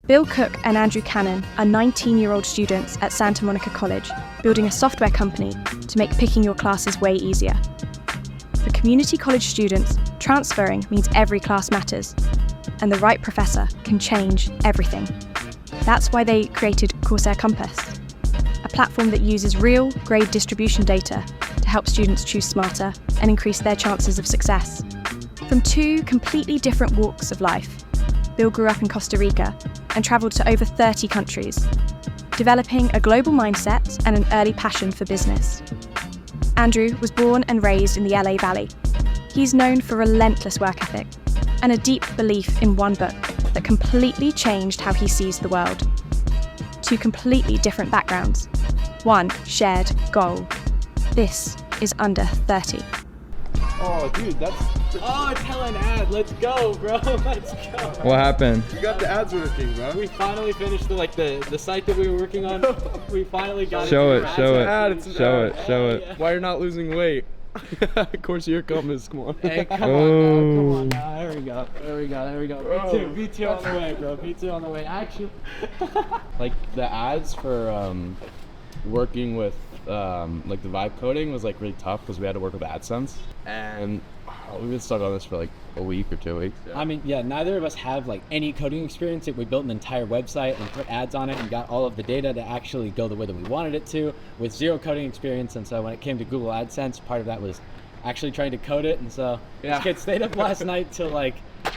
Bill Koch and Andrew Cannon are 19-year-old students at Santa Monica College, building a software company to make picking your classes way easier. For community college students, transferring means every class matters, and the right professor can change everything. That's why they created Coursera Compass, a platform that uses real grade distribution data to help students choose smarter and increase their chances of success. From two completely different walks of life, Bill grew up in Costa Rica and travelled to over 30 countries, developing a global mindset and an early passion for business. Andrew was born and raised in the LA Valley. He's known for relentless work ethic and a deep belief in one book that completely changed how he sees the world. Two completely different backgrounds, one shared goal. This is Under 30. Oh, dude, it's hella an ad. Let's go, bro. Let's go. What happened? You got the ads working, bro. We finally finished the site that we were working on. We finally got Show it. Show it. Why you're not losing weight? Of course, your compass. Come on. Hey, come on now. There we go. B2 on the way, bro. B2 on the way. Actually, like the ads for working with like the vibe coding was like really tough because we had to work with AdSense, and we've been stuck on this for like a week or 2 weeks. I mean, neither of us have like any coding experience. We built an entire website and put ads on it and got all of the data to actually go the way that we wanted it to with zero coding experience. And so when it came to Google AdSense, part of that was actually trying to code it. And so this kid stayed up last night till like,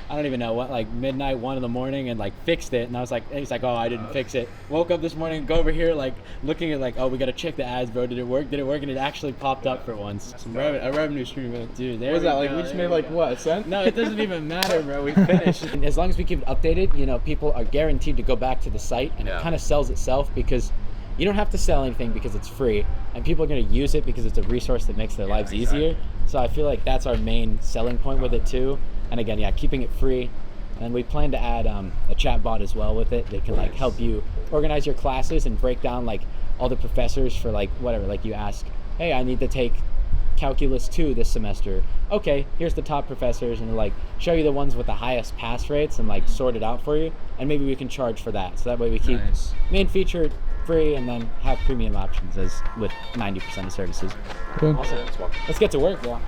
I don't even know what, like midnight, 1 in the morning, and like fixed it. And I was like, he's like, oh, I didn't fix it. Woke up this morning, go over here, like looking at like, oh, we got to check the ads, bro. Did it work? And it actually popped up for once. A revenue stream. Dude, what was that like? We just made like what, a cent? No, it doesn't even matter, bro. We finished. And as long as we keep it updated, people are guaranteed to go back to the site, and it kind of sells itself because you don't have to sell anything because it's free, and people are going to use it because it's a resource that makes their lives easier. So I feel like that's our main selling point with it too. And again, keeping it free. And we plan to add a chat bot as well with it. They can like help you organize your classes and break down like all the professors for like whatever. Like you ask, hey, I need to take Calculus 2 this semester. Okay, here's the top professors, and like show you the ones with the highest pass rates and like sort it out for you. And maybe we can charge for that. So that way we keep main feature free and then have premium options as with 90% of services. Cool. Awesome. Let's get to work, bro.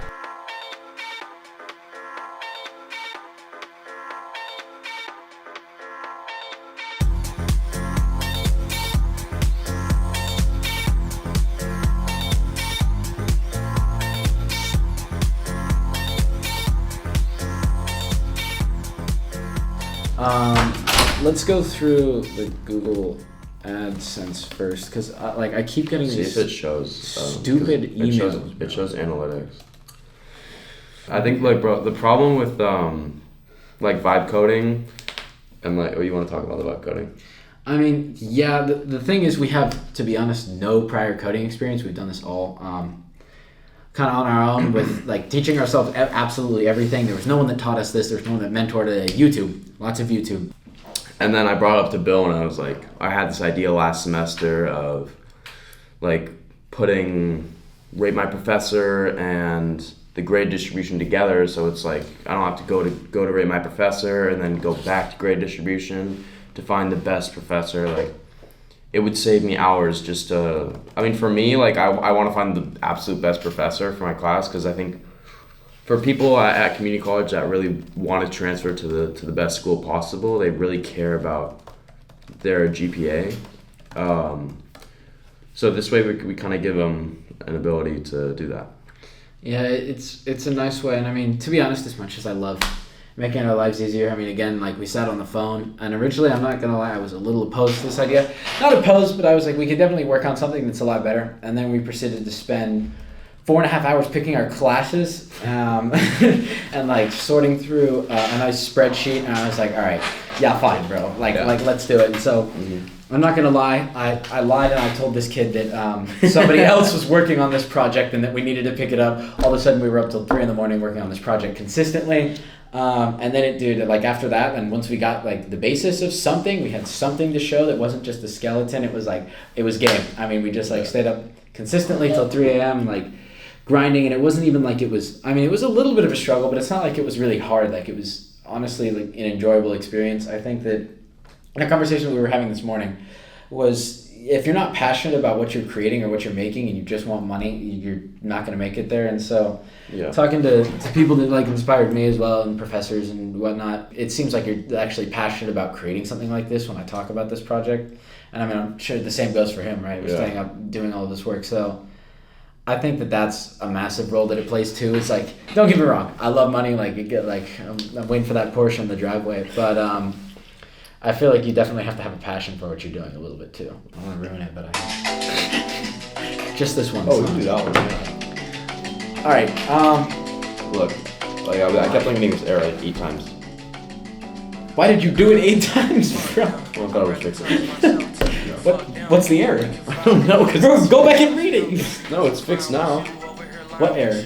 Let's go through the Google AdSense first, because I keep getting these if it shows stupid emails. It shows analytics. I think bro, the problem with like vibe coding and like, you want to talk about the vibe coding? I mean, the thing is we have, to be honest, no prior coding experience. We've done this all kind of on our own with like teaching ourselves absolutely everything. There was no one that taught us this. There was no one that mentored it. YouTube, lots of YouTube. And then I brought it up to Bill, and I was like, I had this idea last semester of like putting Rate My Professor and the grade distribution together, so it's like I don't have to go to Rate My Professor and then go back to grade distribution to find the best professor. Like it would save me hours just to, I mean, for me, like I want to find the absolute best professor for my class, because I think for people at community college that really want to transfer to the best school possible, they really care about their GPA. So this way we kind of give them an ability to do that. Yeah, it's a nice way. And I mean, to be honest, as much as I love making our lives easier, I mean, again, like we sat on the phone, and originally, I'm not going to lie, I was a little opposed to this idea. Not opposed, but I was like, we could definitely work on something that's a lot better. And then we proceeded to spend 4.5 hours picking our classes and like sorting through a nice spreadsheet, and I was like, all right, fine, bro, like let's do it. And so I'm not gonna lie, I lied and I told this kid that somebody else was working on this project and that we needed to pick it up. All of a sudden we were up till 3 a.m. working on this project consistently, and then like after that, and once we got like the basis of something, we had something to show that wasn't just a skeleton. It was game. I mean, we just like stayed up consistently till 3 a.m. like grinding, and it wasn't even like it was a little bit of a struggle, but it's not like it was really hard. Like it was honestly like an enjoyable experience. I think that And a conversation we were having this morning was, if you're not passionate about what you're creating or what you're making and you just want money, you're not going to make it there. And so talking to people that like inspired me as well, and professors and whatnot, it seems like you're actually passionate about creating something like this when I talk about this project. And I mean, I'm sure the same goes for him, right? We're staying up doing all this work. So I think that that's a massive role that it plays too. It's like, don't get me wrong, I love money. Like, you get like, I'm waiting for that Porsche in the driveway. But I feel like you definitely have to have a passion for what you're doing a little bit too. I don't want to ruin it, but I just this one. Oh, we can do that one. Yeah. All right. Look, like I kept looking at this error like 8 times. Why did you do it 8 times, bro? Well, I thought I was fixing it. What's the error? I don't know. Bro, go back and read it. No, it's fixed now. What error?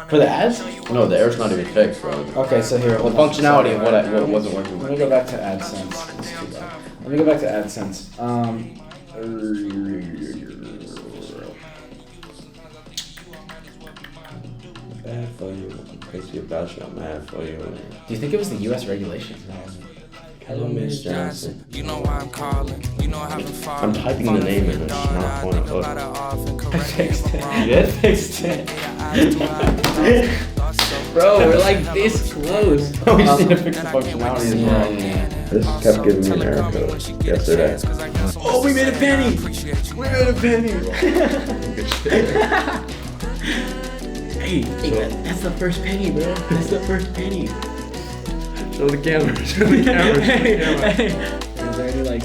For the ads? No, the error's not even fixed, bro. Okay, so here. The functionality of what wasn't working. Let me go back to AdSense. Let's do that. Let me go back to AdSense. Bad for you. Crazy about you. I'm mad for you. Do you think it was the U.S. regulations? Hello, Miss Johnson. You know why I'm calling. You know having fun. I'm typing the name in. It's not going to load. I fixed it. You did? Fixed it. Bro, we're like this close. We just need to fix the functionality as well. Yeah. This kept giving me an error code yesterday. Oh, we made a penny! We made a penny! Hey, that's the first penny, bro. That's the first penny. Show the camera. Show the camera. There's already like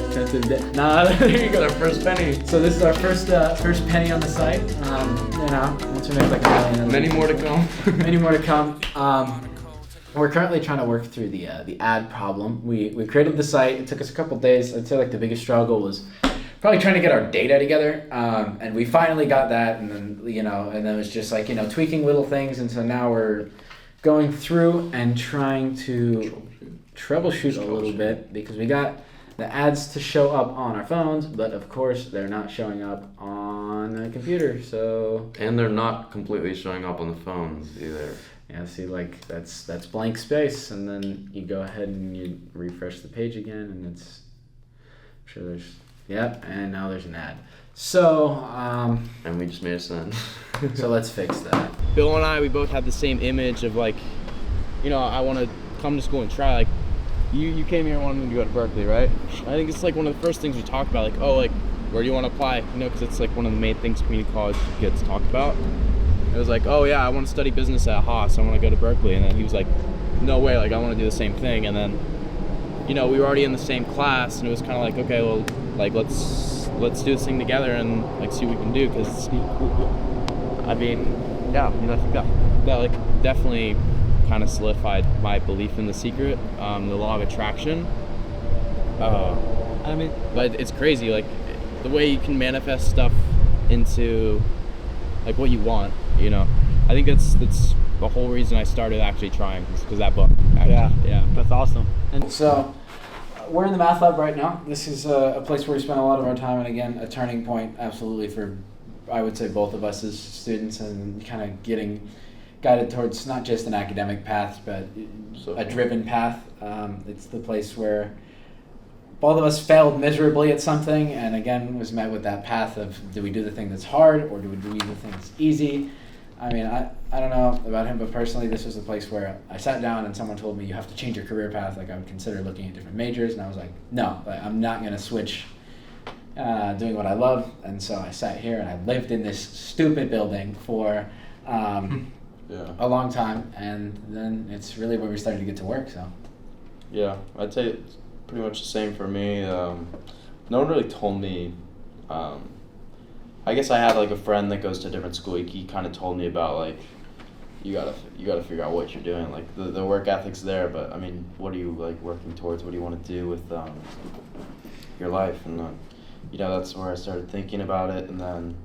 nah, there you go. Our first penny. So this is our first penny on the site. You know, once we make like $1 million. Many more to come. Many more to come. We're currently trying to work through the ad problem. We created the site. It took us a couple days. I'd say like the biggest struggle was probably trying to get our data together. And we finally got that, and then it was just like tweaking little things, and so now we're going through and trying to troubleshoot a little bit, because we got the ads to show up on our phones, but of course they're not showing up on a computer. So And they're not completely showing up on the phones either. yeah, see, like that's blank space, and then you go ahead and you refresh the page again, and it's I'm sure there's and now there's an ad. So And we just made a send. so let's fix that. Bill and I, we both had the same image of like, I want to come to school and try. Like, you came here wanting to go to Berkeley, right? I think it's like one of the first things we talk about. Like, oh, like where do you want to apply? Because it's like one of the main things community college gets talked about. It was like, oh yeah, I want to study business at Haas. I want to go to Berkeley. And then he was like, no way. Like, I want to do the same thing. And then, we were already in the same class, and it was kind of like, okay, well, like let's do this thing together and like see what we can do. Because I mean, I think that like definitely kind of solidified my belief in The Secret, the law of attraction. But it's crazy, like the way you can manifest stuff into like what you want. I think that's the whole reason I started actually trying, because that book. Yeah, That's awesome. And so we're in the math lab right now. This is a place where we spend a lot of our time, and again, a turning point absolutely for, I would say, both of us as students, and kind of getting guided towards not just an academic path, but a driven path. It's the place where both of us failed miserably at something, and again was met with that path of, do we do the thing that's hard, or do we do the thing that's easy? I mean, I don't know about him, but personally, this was the place where I sat down and someone told me, you have to change your career path. Like, I would consider looking at different majors, and I was like, no, I'm not going to switch doing what I love. And so I sat here and I lived in this stupid building for a long time, and then it's really where we started to get to work. So Yeah, I'd say it's pretty much the same for me. No one really told me. I guess I had like a friend that goes to a different school. He kind of told me about like, you gotta figure out what you're doing. Like the work ethic's there, but I mean, what are you like working towards? What do you want to do with your life? And that's where I started thinking about it. And then,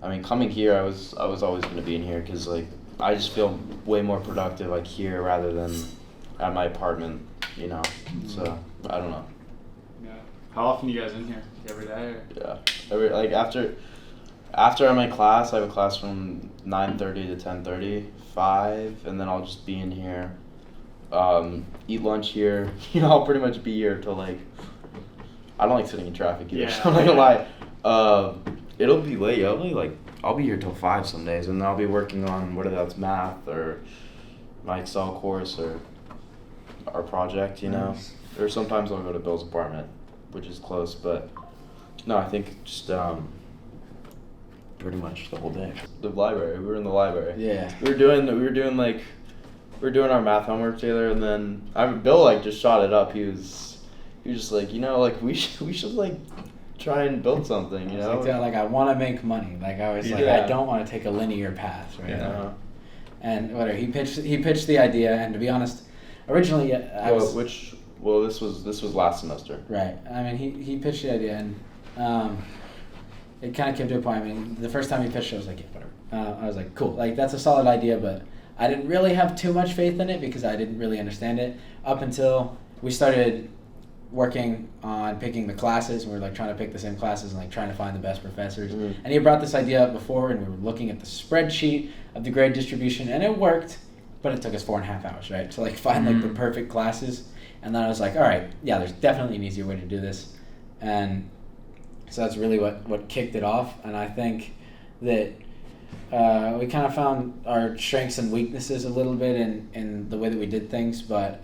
I mean, coming here, I was always gonna be in here, because like I just feel way more productive like here rather than at my apartment. So I don't know. Yeah. How often are you guys in here? Every day? Or? Yeah. After I'm in class, I have a class from 9:30 to 10:30, 5, and then I'll just be in here, eat lunch here. I'll pretty much be here till like I don't like sitting in traffic either. Yeah. So I'm not gonna lie. It'll be late. I'll be here till 5 some days, and I'll be working on whether that's math or my Excel course or our project, you know. Or sometimes I'll go to Bill's apartment, which is close, but no, I think just pretty much the whole day. The library. We were in the library. Yeah. We were doing our math homework together, and then Bill like just shot it up. He was just like, you know, like we should like try and build something, you know. Like I want to make money. Like I was like, Yeah. I don't want to take a linear path, right? Yeah. And whatever, he pitched the idea, and to be honest, originally this was last semester. right. I mean, he pitched the idea, and it kind of came to a point. I mean, the first time he pitched it, I was like, yeah, whatever. I was like, cool, like that's a solid idea, but I didn't really have too much faith in it because I didn't really understand it up until we started working on picking the classes. We were like trying to pick the same classes and like trying to find the best professors. Mhm. And he brought this idea up before, and we were looking at the spreadsheet of the grade distribution, and it worked, but it took us 4.5 hours, right, to like find like the perfect classes. And then I was like, all right, yeah, there's definitely an easier way to do this. And so that's really what kicked it off. And I think that we kind of found our strengths and weaknesses a little bit in the way that we did things, but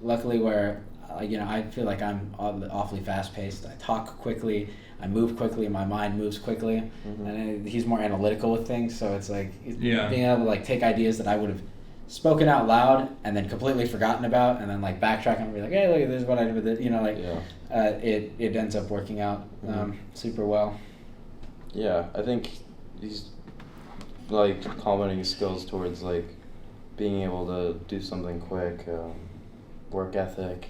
luckily I feel like I'm awfully fast-paced. I talk quickly, I move quickly, my mind moves quickly, and he's more analytical with things. So it's like being able to like take ideas that I would have spoken out loud and then completely forgotten about, and then like backtrack and be like, hey, look, this is what I did with it. You know, like it ends up working out super well. Yeah, I think he's like culminating his skills towards like being able to do something quick, work ethic,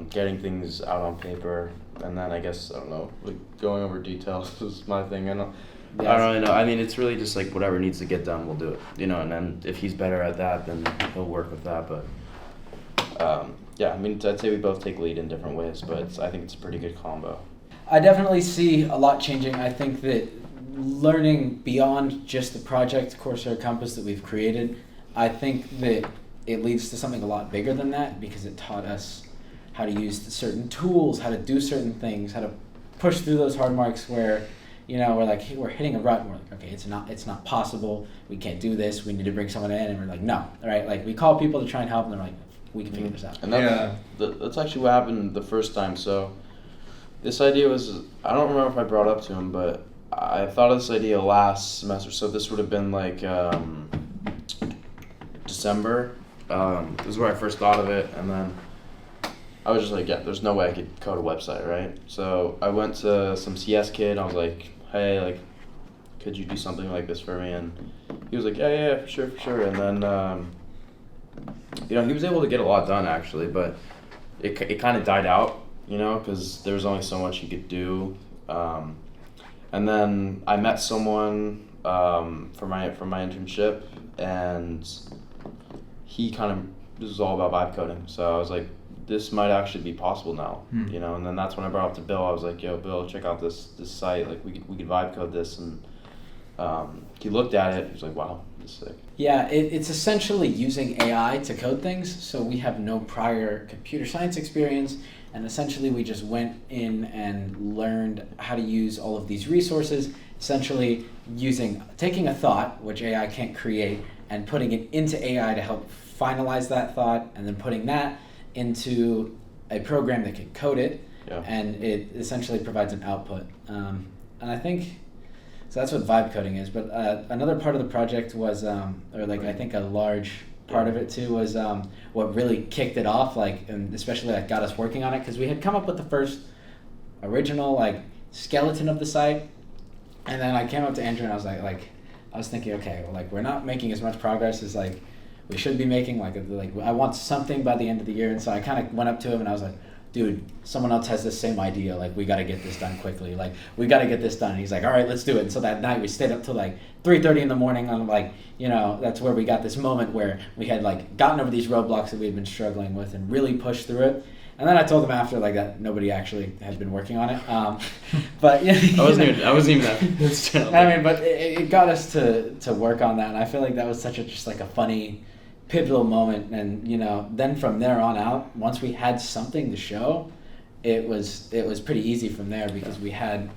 getting things out on paper, and then I guess I don't know, like going over details is my thing. I don't really know. I mean, it's really just like whatever needs to get done, we'll do it. You know, and then if he's better at that, then he'll work with that. But yeah, I mean, I'd say we both take lead in different ways, but I think it's a pretty good combo. I definitely see a lot changing. I think that learning beyond just the project Coursera Compass that we've created, I think that it leads to something a lot bigger than that, because it taught us how to use certain tools, how to do certain things, how to push through those hard marks where, you know, we're like, hey, we're hitting a rut, and we're like, okay, it's not possible, we can't do this, we need to bring someone in, and we're like, no, all right, like we call people to try and help, and they're like, we can figure this out. And that's actually what happened the first time. So this idea was, I don't remember if I brought it up to him, but I thought of this idea last semester. So this would have been like December. This is where I first thought of it, and then I was just like, yeah, there's no way I could code a website, right? So I went to some CS kid, and I was like, hey, like, could you do something like this for me? And he was like, yeah, for sure. And then, you know, he was able to get a lot done, actually, but it kind of died out, you know, because there was only so much he could do. And then I met someone for my internship, and he this was all about vibe coding. So I was like, this might actually be possible now, you know. And then that's when I brought up to Bill. I was like, yo, Bill, check out this site. Like, we could vibe code this. And he looked at it. He was like, wow, this is sick. Yeah, it's essentially using AI to code things. So we have no prior computer science experience, and essentially we just went in and learned how to use all of these resources, essentially taking a thought, which AI can't create, and putting it into AI to help finalize that thought, and then putting that into a program that can code it, and it essentially provides an output. And I think, so that's what vibe coding is. But another part of the project was, I think a large part of it too was what really kicked it off, and especially got us working on it, because we had come up with the first original skeleton of the site, and then I came up to Andrew and I was I was thinking, okay, well, we're not making as much progress as we should be making. I want something by the end of the year, and so I kind of went up to him and I was like, dude, someone else has this same idea. We got to get this done quickly. We got to get this done. And he's like, all right, let's do it. And so that night we stayed up till 3:30 in the morning. And that's where we got this moment where we had gotten over these roadblocks that we had been struggling with and really pushed through it. And then I told them after that nobody actually had been working on it. But I wasn't even that. I mean, but it got us to work on that. And I feel like that was such a funny, pivotal moment. And then from there on out, once we had something to show, it was pretty easy from there because we had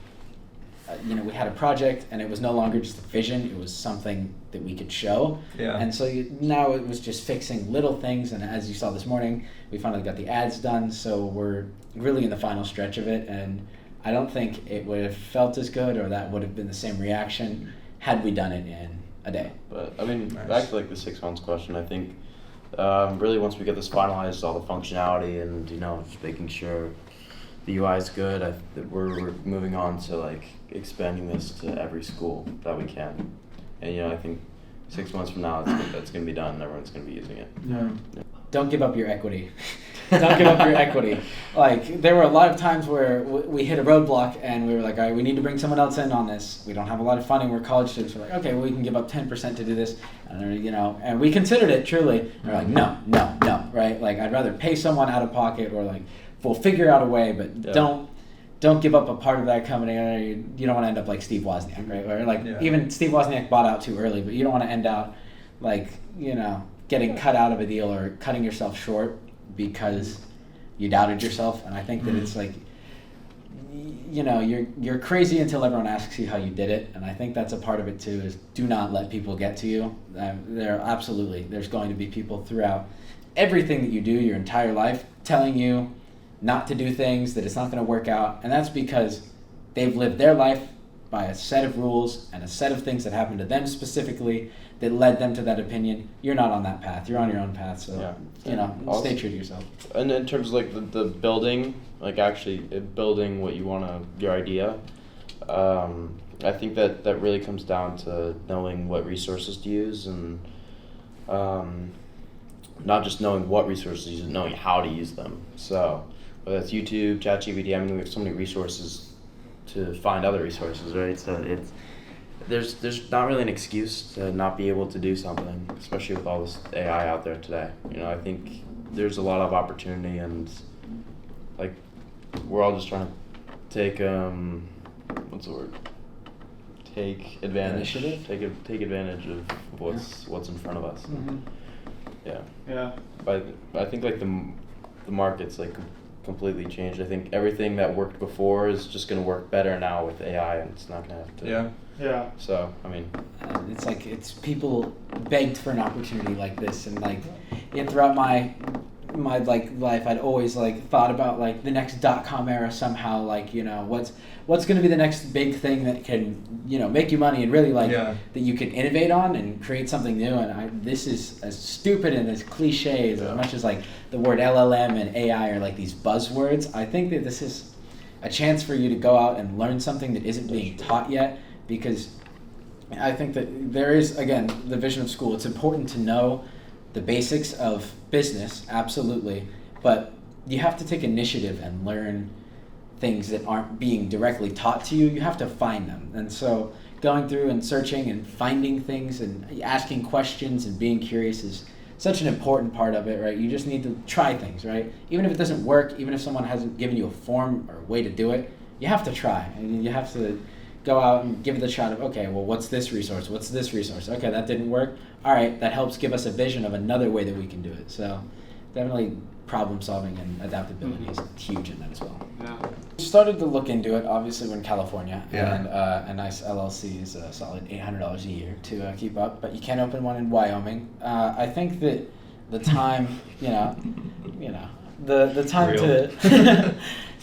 we had a project, and it was no longer just a vision, it was something that we could show. Yeah. And so now it was just fixing little things, and as you saw this morning, we finally got the ads done, so we're really in the final stretch of it, and I don't think it would have felt as good, or that would have been the same reaction had we done it in a day. But I mean, back to like the 6 months question, I think really once we get this finalized, all the functionality and just making sure the UI is good, that we're moving on to like expanding this to every school that we can, and I think 6 months from now that's going to be done and everyone's going to be using it. Yeah. Don't give up your equity. Don't give up your equity. Like, there were a lot of times where we hit a roadblock and we were like, all right, we need to bring someone else in on this. We don't have a lot of funding. We're college students. We're like, okay, well, we can give up 10% to do this. And, and we considered it truly. And we're like, no, right? Like, I'd rather pay someone out of pocket, or like, we'll figure out a way, but don't give up a part of that company. Or you don't want to end up like Steve Wozniak, right? Or like even Steve Wozniak bought out too early, but you don't want to end out like, getting cut out of a deal or cutting yourself short because you doubted yourself. And I think that it's like, you're crazy until everyone asks you how you did it. And I think that's a part of it too, is do not let people get to you. There's going to be people throughout everything that you do your entire life telling you not to do things, that it's not going to work out. And that's because they've lived their life by a set of rules and a set of things that happened to them specifically that led them to that opinion. You're not on that path. You're on your own path. So, Also, stay true to yourself. And in terms of like the building, like actually building what you your idea, I think that really comes down to knowing what resources to use, and not just knowing what resources to use, knowing how to use them. So whether that's YouTube, ChatGPT, I mean, we have so many resources to find other resources, right? So there's not really an excuse to not be able to do something, especially with all this AI out there today. I think there's a lot of opportunity, and like we're all just trying to take what's the word? Take advantage. Initiative? Take advantage of what's in front of us. Mm-hmm. Yeah. But I think like the market's like completely changed. I think everything that worked before is just going to work better now with AI, and it's not going to have to. Yeah. So I mean, it's people begged for an opportunity like this, and like throughout my like life, I'd always like thought about like the next .com era somehow, like what's going to be the next big thing that can make you money and really like that you can innovate on and create something new. And this is as stupid and as cliche as much as like the word LLM and AI are like these buzzwords. I think that this is a chance for you to go out and learn something that isn't being taught yet, because I think that there is, again, the vision of school. It's important to know the basics of business, absolutely, but you have to take initiative and learn things that aren't being directly taught to you. You have to find them. And so going through and searching and finding things and asking questions and being curious is such an important part of it, right? You just need to try things, right? Even if it doesn't work, even if someone hasn't given you a form or a way to do it, you have to try. And you have to go out and give it the shot of, okay, well, what's this resource? What's this resource? Okay, that didn't work. All right, that helps give us a vision of another way that we can do it. So definitely problem solving and adaptability is huge in that as well. Yeah. Started to look into it. Obviously, we're in California, Yeah. and a nice LLC is a solid $800 a year to keep up. But you can't open one in Wyoming. I think that the time, the time Real. to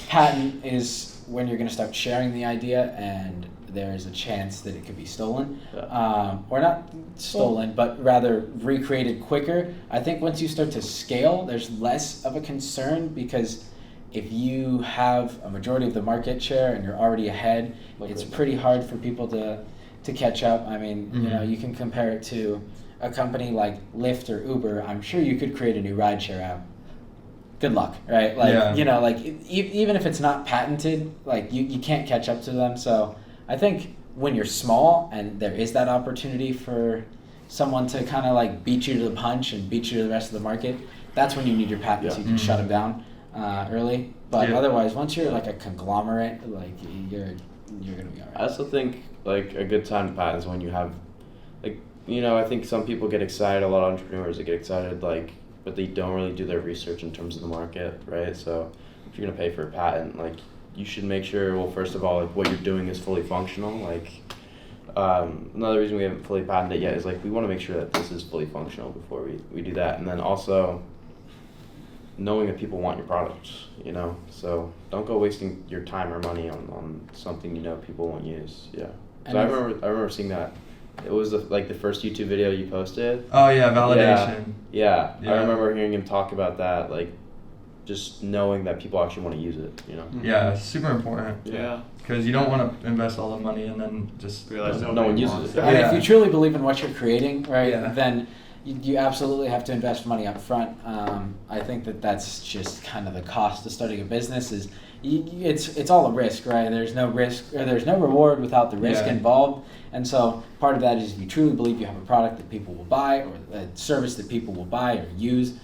patent is when you're going to start sharing the idea, and there's a chance that it could be stolen, or not stolen, but rather recreated quicker. I think once you start to scale, there's less of a concern, because if you have a majority of the market share and you're already ahead, it's pretty hard for people to catch up. I mean, you can compare it to a company like Lyft or Uber. I'm sure you could create a new rideshare app. Good luck, right? Like, even if it's not patented, like you can't catch up to them. So I think when you're small and there is that opportunity for someone to kind of like beat you to the punch and beat you to the rest of the market, that's when you need your patents. You can shut them down early. But otherwise, once you're like a conglomerate, like you're gonna be all right. I also think like a good time to patent is when you have, like, I think some people get excited, a lot of entrepreneurs that get excited, like, but they don't really do their research in terms of the market, right? So if you're gonna pay for a patent, like you should make sure, well, first of all, like what you're doing is fully functional. Like another reason we haven't fully patented it yet is like we want to make sure that this is fully functional before we do that, and then also knowing that people want your product, you know. So don't go wasting your time or money on something you know people won't use. Yeah. So I remember seeing that. It was like the first YouTube video you posted. Oh yeah, validation. Yeah. I remember hearing him talk about that, like just knowing that people actually want to use it, you know. Yeah, it's super important. Yeah. Because you don't want to invest all the money and then just Realize no one uses it. And Yeah. if you truly believe in what you're creating, right, Yeah. then you absolutely have to invest money up front. I think that's just kind of the cost of starting a business. Is it's all a risk, right? There's no risk or there's no reward without the risk Yeah. involved. And so part of that is if you truly believe you have a product that people will buy or a service that people will buy or use,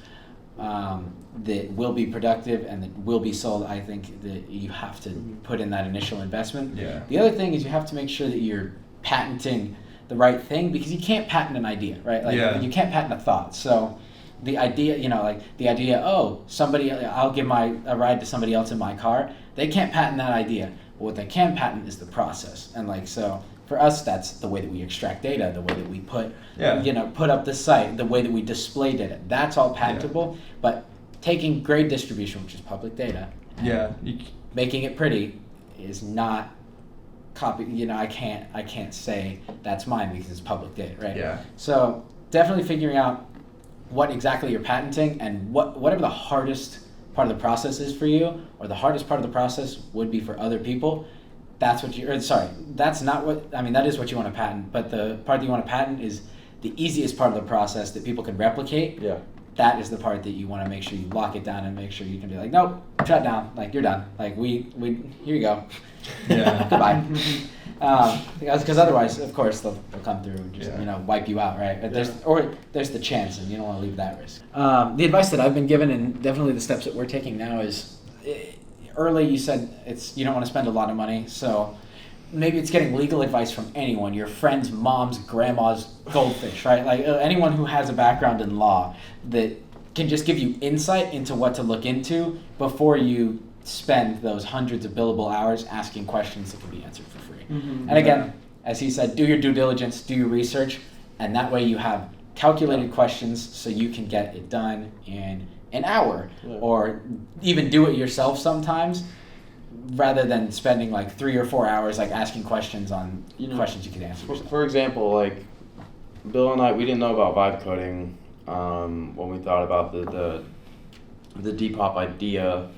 that will be productive and that will be sold, I think that you have to put in that initial investment. Yeah. The other thing is you have to make sure that you're patenting the right thing, because you can't patent an idea, right? Like you can't patent a thought. So the idea, oh, I'll give a ride to somebody else in my car. They can't patent that idea. But what they can patent is the process. And like, so for us, that's the way that we extract data, the way that we put up the site, the way that we display data. That's all patentable. But taking grade distribution, which is public data, and making it pretty is not copy. I can't say that's mine because it's public data, right? Yeah. So definitely figuring out what exactly you're patenting and whatever the hardest part of the process is for you, or the hardest part of the process would be for other people. That's what that's not what, that is what you want to patent, but the part that you want to patent is the easiest part of the process that people can replicate. Yeah. That is the part that you want to make sure you lock it down and make sure you can be like, nope, shut down, like you're done, like we here you go. Yeah. Goodbye. Because otherwise, of course, they'll come through and just wipe you out, right? But there's the chance, and you don't want to leave that risk. The advice that I've been given, and definitely the steps that we're taking now, is early. You said you don't want to spend a lot of money, so maybe it's getting legal advice from anyone, your friend's mom's, grandma's goldfish, right? Like anyone who has a background in law that can just give you insight into what to look into before you spend those hundreds of billable hours asking questions that can be answered for free. And again, as he said, do your due diligence, do your research, and that way you have calculated questions so you can get it done in an hour, or even do it yourself sometimes, rather than spending like 3 or 4 hours like asking questions on questions you could answer yourself. For example, like Bill and I, we didn't know about vibe coding when we thought about the Depop idea.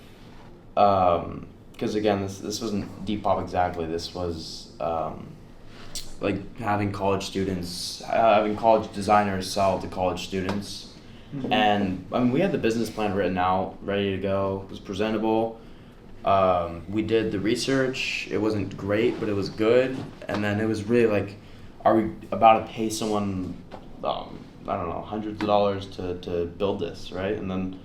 Because again, this wasn't Depop exactly. This was like having college designers sell to college students. Mm-hmm. And we had the business plan written out, ready to go. It was presentable. We did the research. It wasn't great, but it was good. And then it was really like, are we about to pay someone, I don't know, hundreds of dollars to build this, right? And then,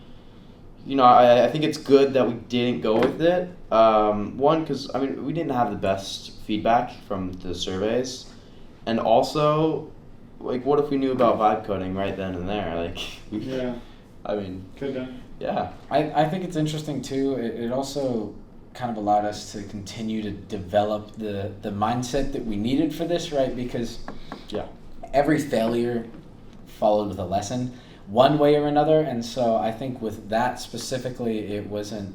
I think it's good that we didn't go with it. One, because we didn't have the best feedback from the surveys, and also, like, what if we knew about vibe coding right then and there? Like, could have. Yeah. I think it's interesting too. It also kind of allowed us to continue to develop the mindset that we needed for this, right? Because every failure followed with a lesson, one way or another. And so I think with that specifically, it wasn't,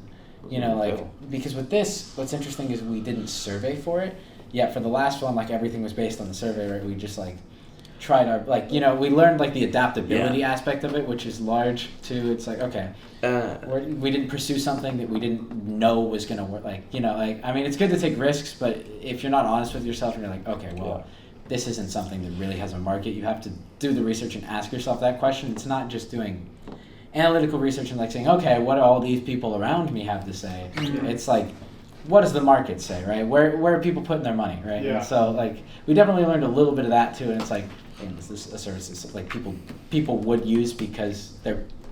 because with this, what's interesting is we didn't survey for it. Yet for the last one, like everything was based on the survey, right? We just tried our, we learned the adaptability aspect of it, which is large too. It's like, okay, we didn't pursue something that we didn't know was going to work. It's good to take risks, but if you're not honest with yourself and you're like, okay, well, this isn't something that really has a market, you have to do the research and ask yourself that question. It's not just doing analytical research and saying, okay, what do all these people around me have to say? Mm-hmm. It's like, what does the market say, right? Where are people putting their money, right? Yeah. And so we definitely learned a little bit of that too, and it's like, is this a service that people would use because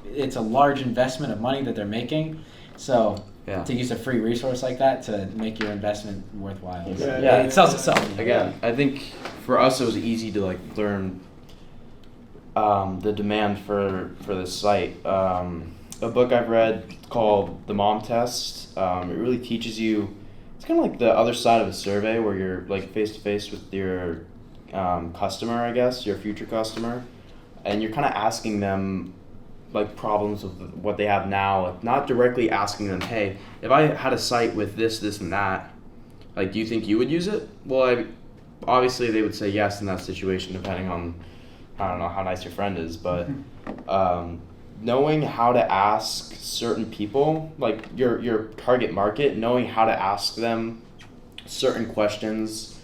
it's a large investment of money that they're making, so to use a free resource like that to make your investment worthwhile, it sells itself. Again, I think for us it was easy to learn the demand for this site, a book I've read called The Mom Test. It really teaches you. It's kind of like the other side of a survey where you're like face to face with your customer, I guess, your future customer, and you're kind of asking them like problems with what they have now, like not directly asking them, hey, if I had a site with this, and that, like, do you think you would use it? Well, obviously they would say yes in that situation, depending on, I don't know how nice your friend is, but knowing how to ask certain people, like your target market, knowing how to ask them certain questions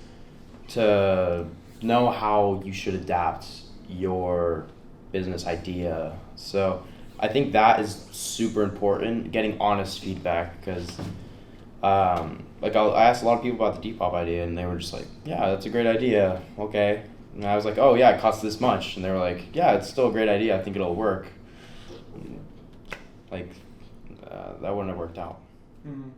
to know how you should adapt your business idea. So I think that is super important, getting honest feedback, because like I asked a lot of people about the Depop idea, and they were just like, yeah, that's a great idea, okay. And I was like, oh yeah, it costs this much, and they were like, yeah, it's still a great idea, I think it'll work. Like that wouldn't have worked out. Mm-hmm.